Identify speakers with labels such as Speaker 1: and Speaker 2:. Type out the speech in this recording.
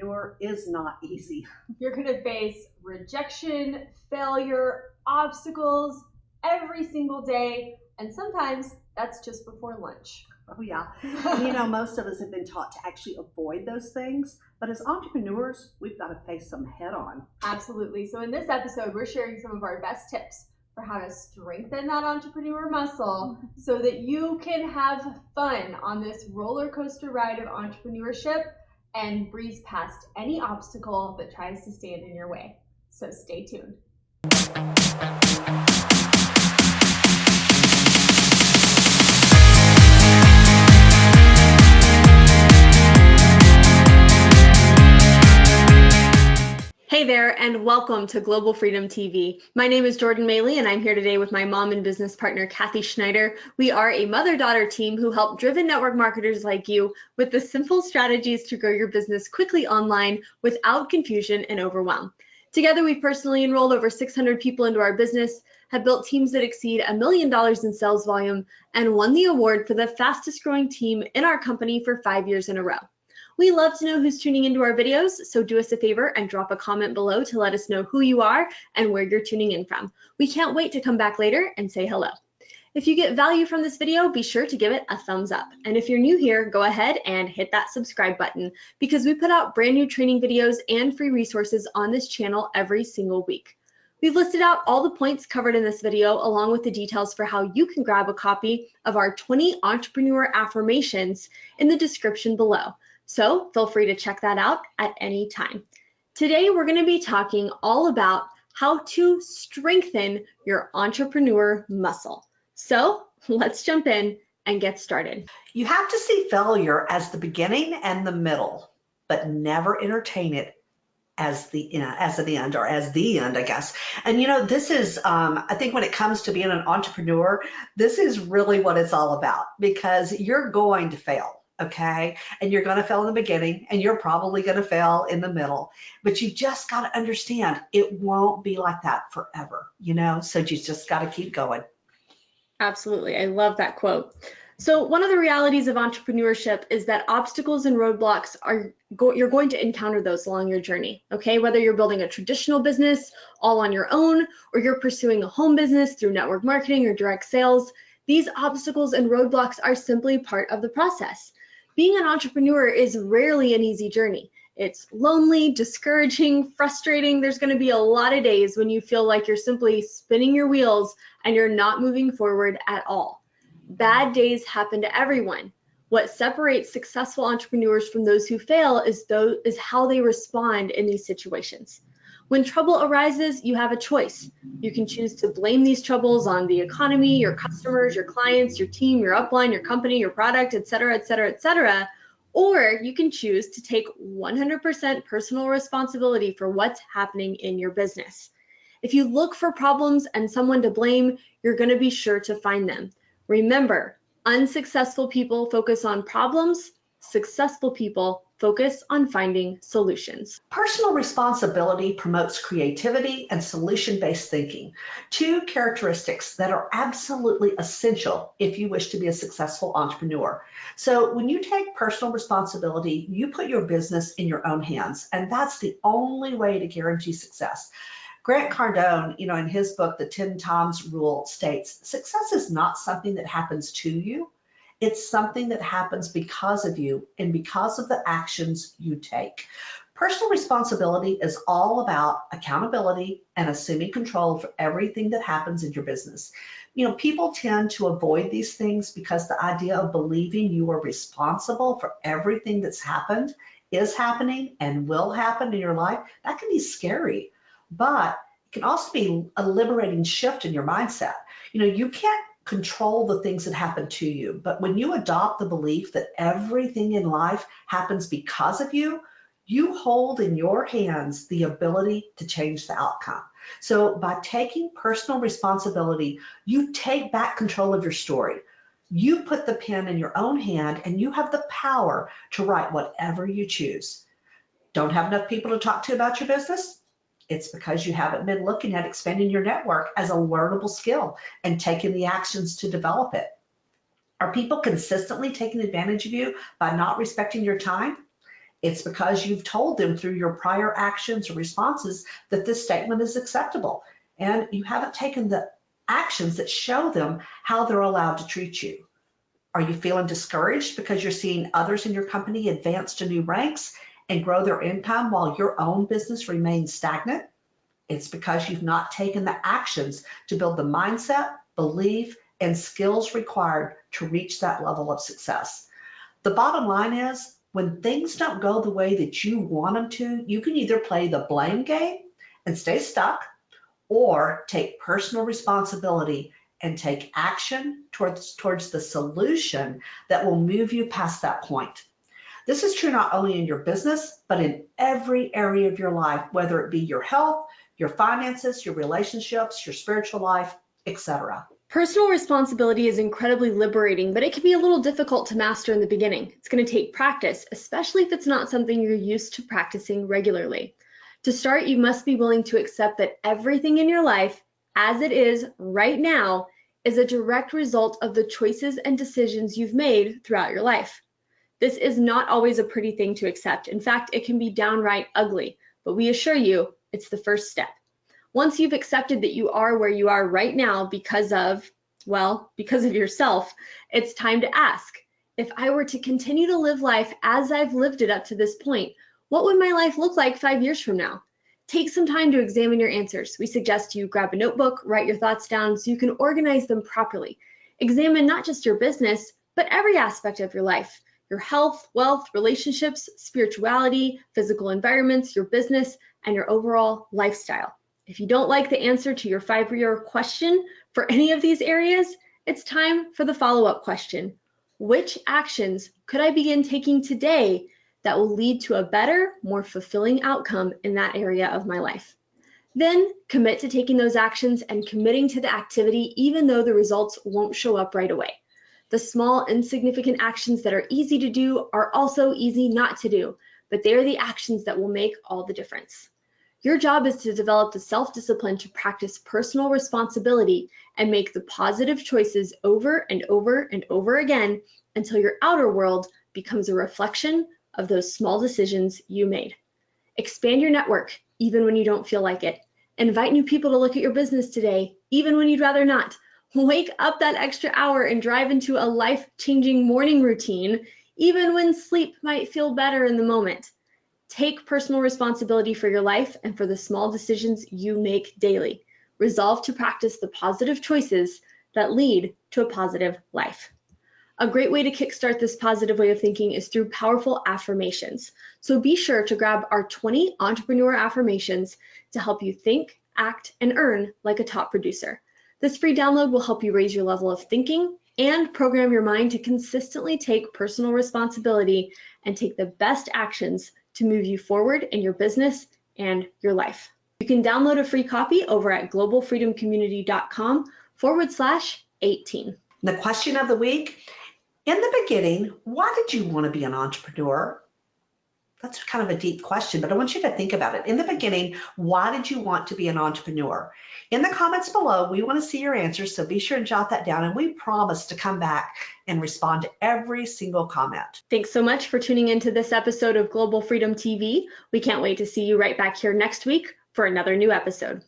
Speaker 1: entrepreneur is not easy.
Speaker 2: You're going to face rejection, failure, obstacles every single day, and sometimes that's just before lunch.
Speaker 1: Oh yeah, and most of us have been taught to actually avoid those things, but as entrepreneurs, we've got to face them head on.
Speaker 2: Absolutely. So in this episode, we're sharing some of our best tips for how to strengthen that entrepreneur muscle so that you can have fun on this roller coaster ride of entrepreneurship and breeze past any obstacle that tries to stand in your way. So stay tuned. Hey there, and welcome to Global Freedom TV. My name is Jordan Maylea, and I'm here today with my mom and business partner, Kathy Schneider. We are a mother-daughter team who help driven network marketers like you with the simple strategies to grow your business quickly online without confusion and overwhelm. Together, we've personally enrolled over 600 people into our business, have built teams that exceed $1 million in sales volume, and won the award for the fastest growing team in our company for 5 years in a row. We love to know who's tuning into our videos, so do us a favor and drop a comment below to let us know who you are and where you're tuning in from. We can't wait to come back later and say hello. If you get value from this video, be sure to give it a thumbs up. And if you're new here, go ahead and hit that subscribe button because we put out brand new training videos and free resources on this channel every single week. We've listed out all the points covered in this video along with the details for how you can grab a copy of our 20 entrepreneur affirmations in the description below. So feel free to check that out at any time. Today, we're going to be talking all about how to strengthen your entrepreneur muscle. So let's jump in and get started.
Speaker 3: You have to see failure as the beginning and the middle, but never entertain it as the end, I guess. And this is, I think when it comes to being an entrepreneur, this is really what it's all about because you're going to fail. Okay, and you're going to fail in the beginning and you're probably going to fail in the middle, but you just got to understand it won't be like that forever, so you just got to keep going.
Speaker 2: Absolutely. I love that quote. So one of the realities of entrepreneurship is that obstacles and roadblocks you're going to encounter those along your journey. Okay, whether you're building a traditional business all on your own or you're pursuing a home business through network marketing or direct sales, these obstacles and roadblocks are simply part of the process. Being an entrepreneur is rarely an easy journey. It's lonely, discouraging, frustrating. There's going to be a lot of days when you feel like you're simply spinning your wheels and you're not moving forward at all. Bad days happen to everyone. What separates successful entrepreneurs from those who fail is how they respond in these situations. When trouble arises, you have a choice. You can choose to blame these troubles on the economy, your customers, your clients, your team, your upline, your company, your product, etc., etc., etc., or you can choose to take 100% personal responsibility for what's happening in your business. If you look for problems and someone to blame, you're going to be sure to find them. Remember, unsuccessful people focus on problems, successful people focus on finding solutions.
Speaker 3: Personal responsibility promotes creativity and solution-based thinking, two characteristics that are absolutely essential if you wish to be a successful entrepreneur. So when you take personal responsibility, you put your business in your own hands, and that's the only way to guarantee success. Grant Cardone, in his book, The 10 Times Rule, states, success is not something that happens to you. It's something that happens because of you and because of the actions you take. Personal responsibility is all about accountability and assuming control for everything that happens in your business. People tend to avoid these things because the idea of believing you are responsible for everything that's happened, is happening, and will happen in your life, that can be scary. But it can also be a liberating shift in your mindset. You can't control the things that happen to you, but when you adopt the belief that everything in life happens because of you, you hold in your hands the ability to change the outcome. So by taking personal responsibility, you take back control of your story. You put the pen in your own hand and you have the power to write whatever you choose. Don't have enough people to talk to about your business? It's because you haven't been looking at expanding your network as a learnable skill and taking the actions to develop it. Are people consistently taking advantage of you by not respecting your time? It's because you've told them through your prior actions or responses that this statement is acceptable, and you haven't taken the actions that show them how they're allowed to treat you. Are you feeling discouraged because you're seeing others in your company advance to new ranks and grow their income while your own business remains stagnant? It's because you've not taken the actions to build the mindset, belief, and skills required to reach that level of success. The bottom line is, when things don't go the way that you want them to, you can either play the blame game and stay stuck, or take personal responsibility and take action towards the solution that will move you past that point. This is true not only in your business, but in every area of your life, whether it be your health, your finances, your relationships, your spiritual life, etc.
Speaker 2: Personal responsibility is incredibly liberating, but it can be a little difficult to master in the beginning. It's going to take practice, especially if it's not something you're used to practicing regularly. To start, you must be willing to accept that everything in your life, as it is right now, is a direct result of the choices and decisions you've made throughout your life. This is not always a pretty thing to accept. In fact, it can be downright ugly, but we assure you it's the first step. Once you've accepted that you are where you are right now because of yourself, it's time to ask, if I were to continue to live life as I've lived it up to this point, what would my life look like 5 years from now? Take some time to examine your answers. We suggest you grab a notebook, write your thoughts down so you can organize them properly. Examine not just your business, but every aspect of your life. Your health, wealth, relationships, spirituality, physical environments, your business, and your overall lifestyle. If you don't like the answer to your 5-year question for any of these areas, it's time for the follow-up question. Which actions could I begin taking today that will lead to a better, more fulfilling outcome in that area of my life? Then commit to taking those actions and committing to the activity even though the results won't show up right away. The small, insignificant actions that are easy to do are also easy not to do, but they are the actions that will make all the difference. Your job is to develop the self-discipline to practice personal responsibility and make the positive choices over and over and over again until your outer world becomes a reflection of those small decisions you made. Expand your network, even when you don't feel like it. Invite new people to look at your business today, even when you'd rather not. Wake up that extra hour and drive into a life-changing morning routine, even when sleep might feel better in the moment. Take personal responsibility for your life and for the small decisions you make daily. Resolve to practice the positive choices that lead to a positive life. A great way to kickstart this positive way of thinking is through powerful affirmations. So be sure to grab our 20 entrepreneur affirmations to help you think, act, and earn like a top producer. This free download will help you raise your level of thinking and program your mind to consistently take personal responsibility and take the best actions to move you forward in your business and your life. You can download a free copy over at globalfreedomcommunity.com/18.
Speaker 3: The question of the week, in the beginning, why did you want to be an entrepreneur? That's kind of a deep question, but I want you to think about it. In the beginning, why did you want to be an entrepreneur? In the comments below, we want to see your answers, so be sure and jot that down, and we promise to come back and respond to every single comment.
Speaker 2: Thanks so much for tuning into this episode of Global Freedom TV. We can't wait to see you right back here next week for another new episode.